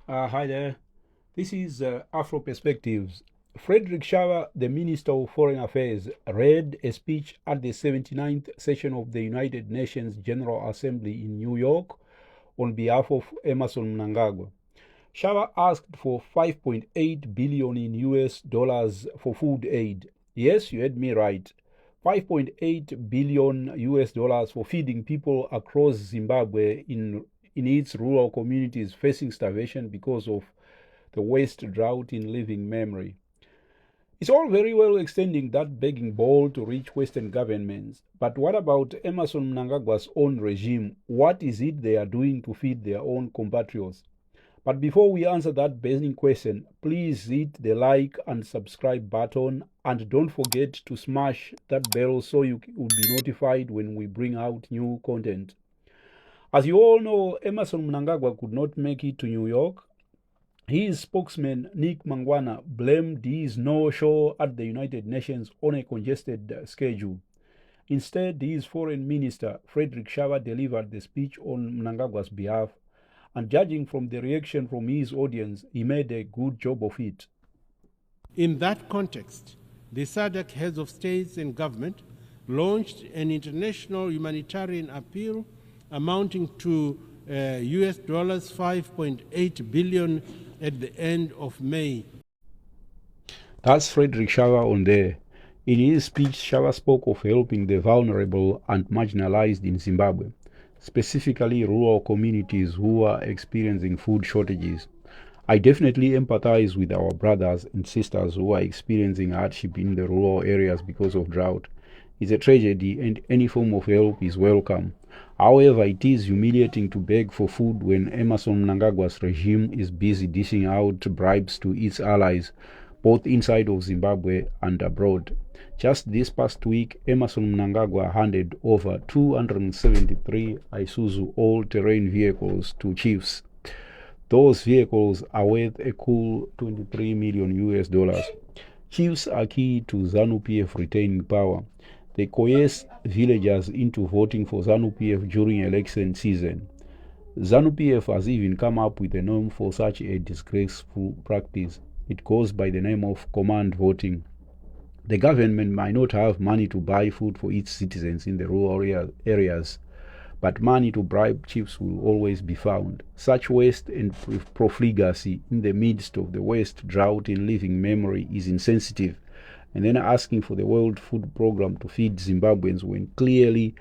Hi there. This is Afro Perspectives. Frederick Shava, the Minister of Foreign Affairs, read a speech at the 79th session of the United Nations General Assembly in New York on behalf of Emmerson Mnangagwa. Shava asked for 5.8 billion in US dollars for food aid. Yes, you heard me right. 5.8 billion US dollars for feeding people across Zimbabwe in its rural communities facing starvation because of the worst drought in living memory. It's all very well extending that begging bowl to reach Western governments, but what about Emmerson Mnangagwa's own regime? What is it they are doing to feed their own compatriots? But before we answer that burning question, please hit the like and subscribe button and don't forget to smash that bell so you will be notified when we bring out new content. As you all know, Emmerson Mnangagwa could not make it to New York. His spokesman, Nick Mangwana, blamed his no-show at the United Nations on a congested schedule. Instead, his foreign minister, Frederick Shava, delivered the speech on Mnangagwa's behalf, and judging from the reaction from his audience, he made a good job of it. In that context, the SADC heads of states and government launched an international humanitarian appeal amounting to US dollars 5.8 billion at the end of May. That's Frederick Shava on there. In his speech, Shava spoke of helping the vulnerable and marginalised in Zimbabwe, specifically rural communities who are experiencing food shortages. I definitely empathize with our brothers and sisters who are experiencing hardship in the rural areas because of drought. It's a tragedy and any form of help is welcome. However, it is humiliating to beg for food when Emmerson Mnangagwa's regime is busy dishing out bribes to its allies, both inside of Zimbabwe and abroad. Just this past week, Emmerson Mnangagwa handed over 273 Isuzu all-terrain vehicles to chiefs. Those vehicles are worth a cool 23 million US dollars. Chiefs are key to Zanu PF retaining power. They coerce villagers into voting for Zanu PF during election season. Zanu PF has even come up with a name for such a disgraceful practice. It goes by the name of command voting. The government might not have money to buy food for its citizens in the rural areas, but money to bribe chiefs will always be found. Such waste and profligacy in the midst of the worst drought in living memory is insensitive. And then asking for the World Food Program to feed Zimbabweans when clearly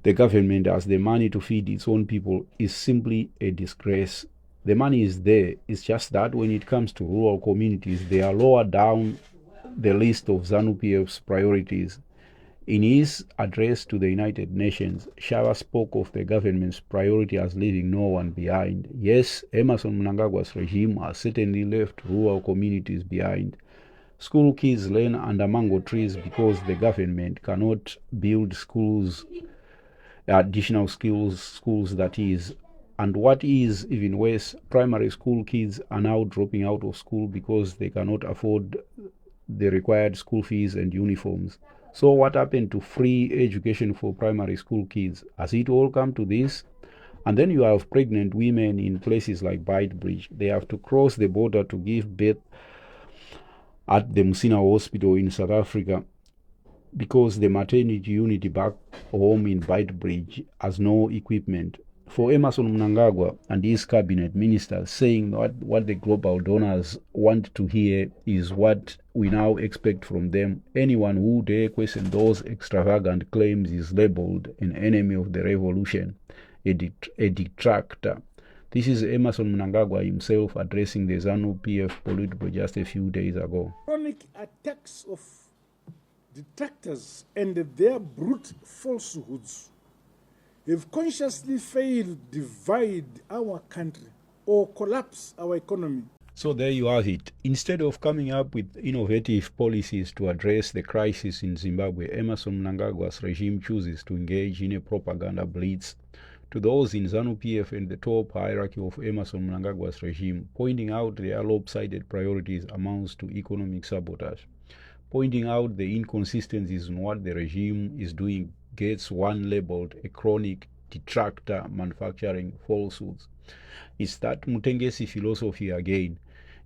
the government has the money to feed its own people is simply a disgrace. The money is there. It's just that when it comes to rural communities, they are lower down the list of Zanu PF's priorities. In his address to the United Nations, Shava spoke of the government's priority as leaving no one behind. Yes, Emmerson Mnangagwa's regime has certainly left rural communities behind. School kids learn under mango trees because the government cannot build schools, additional schools that is. And what is even worse, primary school kids are now dropping out of school because they cannot afford the required school fees and uniforms. So what happened to free education for primary school kids? Has it all come to this? And then you have pregnant women in places like Bridge. They have to cross the border to give birth at the Musina Hospital in South Africa because the maternity unit back home in Bridge has no equipment. For Emmerson Mnangagwa and his cabinet ministers saying what the global donors want to hear is what we now expect from them. Anyone who dare question those extravagant claims is labeled an enemy of the revolution, a detractor. This is Emmerson Mnangagwa himself addressing the Zanu PF Politburo just a few days ago. Chronic attacks of detractors and their brute falsehoods have consciously failed to divide our country or collapse our economy. So there you have it. Instead of coming up with innovative policies to address the crisis in Zimbabwe, Emmerson Mnangagwa's regime chooses to engage in a propaganda blitz to those in Zanu PF and the top hierarchy of Emmerson Mnangagwa's regime. Pointing out their lopsided priorities amounts to economic sabotage. Pointing out the inconsistencies in what the regime is doing gets one labeled a chronic detractor manufacturing falsehoods. It's that Mutengesi philosophy again.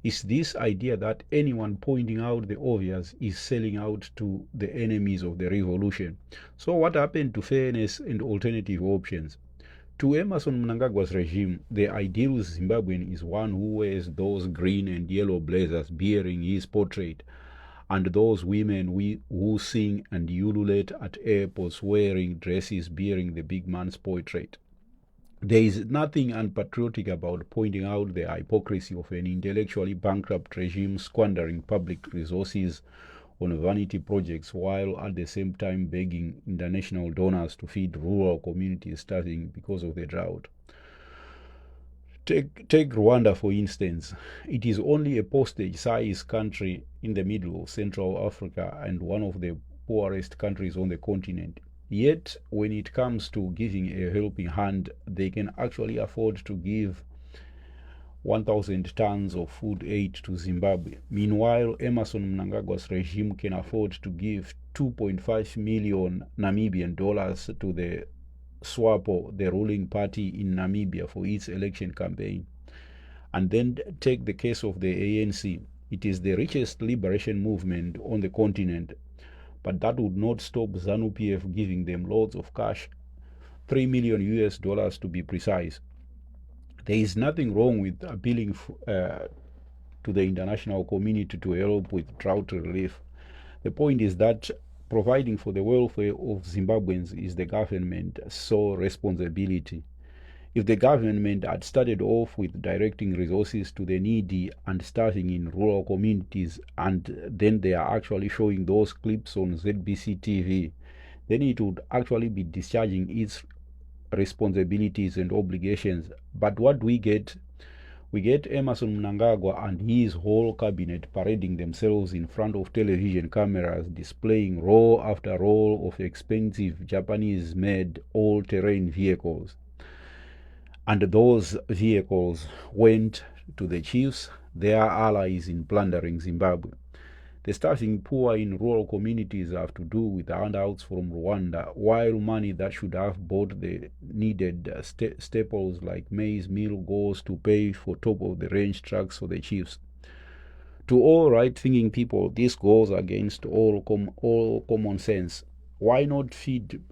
It's this idea that anyone pointing out the obvious is selling out to the enemies of the revolution. So what happened to fairness and alternative options? To Emmerson Mnangagwa's regime, the ideal Zimbabwean is one who wears those green and yellow blazers bearing his portrait, and those women who sing and ululate at airports wearing dresses bearing the big man's portrait. There is nothing unpatriotic about pointing out the hypocrisy of an intellectually bankrupt regime squandering public resources on vanity projects while at the same time begging international donors to feed rural communities starving because of the drought. Take Rwanda, for instance. It is only a postage-sized country in the middle of Central Africa and one of the poorest countries on the continent. Yet, when it comes to giving a helping hand, they can actually afford to give 1,000 tons of food aid to Zimbabwe. Meanwhile, Emmerson Mnangagwa's regime can afford to give 2.5 million Namibian dollars to the SWAPO, the ruling party in Namibia, for its election campaign. And then take the case of the ANC. It is the richest liberation movement on the continent, but that would not stop Zanu PF giving them loads of cash, $3 million US to be precise. There is nothing wrong with appealing to the international community to help with drought relief. The point is that providing for the welfare of Zimbabweans is the government's sole responsibility. If the government had started off with directing resources to the needy and starting in rural communities, and then they are actually showing those clips on ZBC TV, then it would actually be discharging its responsibilities and obligations. But what we get Emmerson Mnangagwa and his whole cabinet parading themselves in front of television cameras, displaying row after row of expensive Japanese-made all-terrain vehicles. And those vehicles went to the chiefs, their allies in plundering Zimbabwe. The starving poor in rural communities have to do with handouts from Rwanda, while money that should have bought the needed staples like maize meal goes to pay for top-of-the-range trucks for the chiefs. To all right-thinking people, this goes against all common sense. Why not feed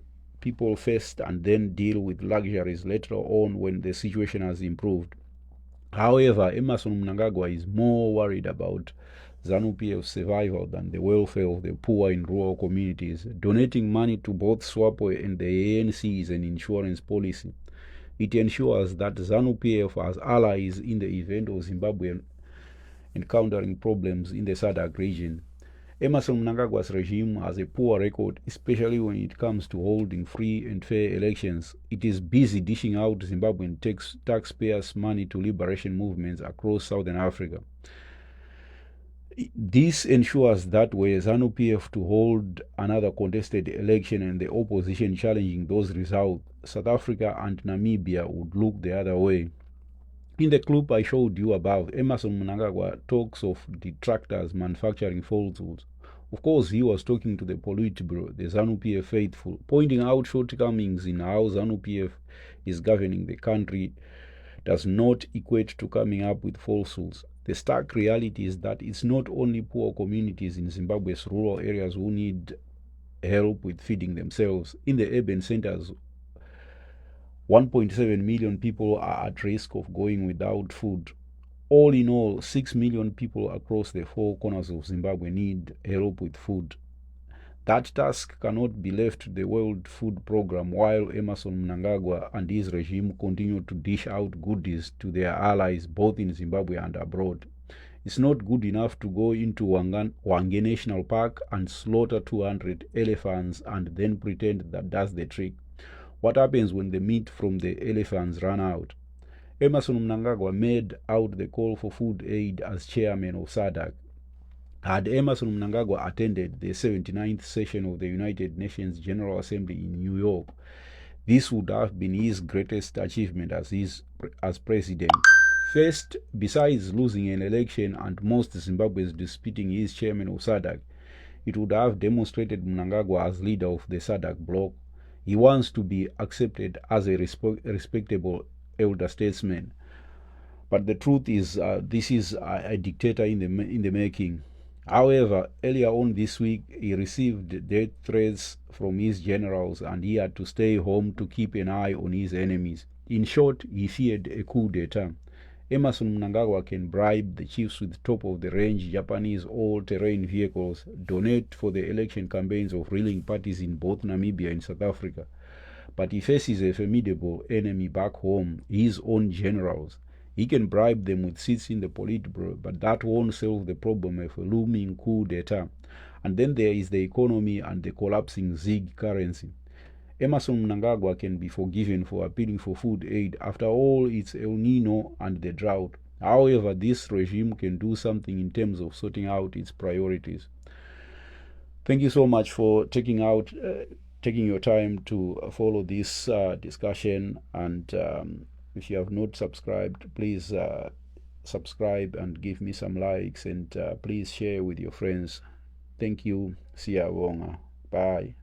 people first and then deal with luxuries later on when the situation has improved? However, Emmerson Mnangagwa is more worried about Zanu PF's survival than the welfare of the poor in rural communities. Donating money to both SWAPO and the ANC is an insurance policy. It ensures that Zanu PF has allies in the event of Zimbabwe encountering problems in the SADC region. Emmerson Mnangagwa's regime has a poor record, especially when it comes to holding free and fair elections. It is busy dishing out Zimbabwean taxpayers' money to liberation movements across Southern Africa. This ensures that were Zanu PF to hold another contested election and the opposition challenging those results, South Africa and Namibia would look the other way. In the clip I showed you above, Emmerson Mnangagwa talks of detractors manufacturing falsehoods. Of course, he was talking to the Politburo, the Zanu PF faithful, pointing out shortcomings in how Zanu PF is governing the country does not equate to coming up with falsehoods. The stark reality is that it's not only poor communities in Zimbabwe's rural areas who need help with feeding themselves. In the urban centers, 1.7 million people are at risk of going without food. All in all, 6 million people across the four corners of Zimbabwe need help with food. That task cannot be left to the World Food Programme while Emmerson Mnangagwa and his regime continue to dish out goodies to their allies both in Zimbabwe and abroad. It's not good enough to go into Hwange National Park and slaughter 200 elephants and then pretend that that's the trick. What happens when the meat from the elephants run out? Emmerson Mnangagwa made out the call for food aid as chairman of SADC. Had Emmerson Mnangagwa attended the 79th session of the United Nations General Assembly in New York, this would have been his greatest achievement as president. First, besides losing an election and most Zimbabweans disputing his chairman of SADC, it would have demonstrated Mnangagwa as leader of the SADC bloc. He wants to be accepted as a respectable elder statesman. But the truth is, this is a dictator in the making. However, earlier on this week, he received death threats from his generals, and he had to stay home to keep an eye on his enemies. In short, he feared a coup d'etat. Emmerson Mnangagwa can bribe the chiefs with top-of-the-range Japanese all-terrain vehicles, donate for the election campaigns of ruling parties in both Namibia and South Africa. But he faces a formidable enemy back home, his own generals. He can bribe them with seats in the Politburo, but that won't solve the problem of a looming coup d'etat. And then there is the economy and the collapsing ZiG currency. Emmerson Mnangagwa can be forgiven for appealing for food aid. After all, it's El Nino and the drought. However, this regime can do something in terms of sorting out its priorities. Thank you so much for taking your time to follow this discussion, and if you have not subscribed, please subscribe and give me some likes, and please share with your friends. Thank you. Siyabonga. Bye.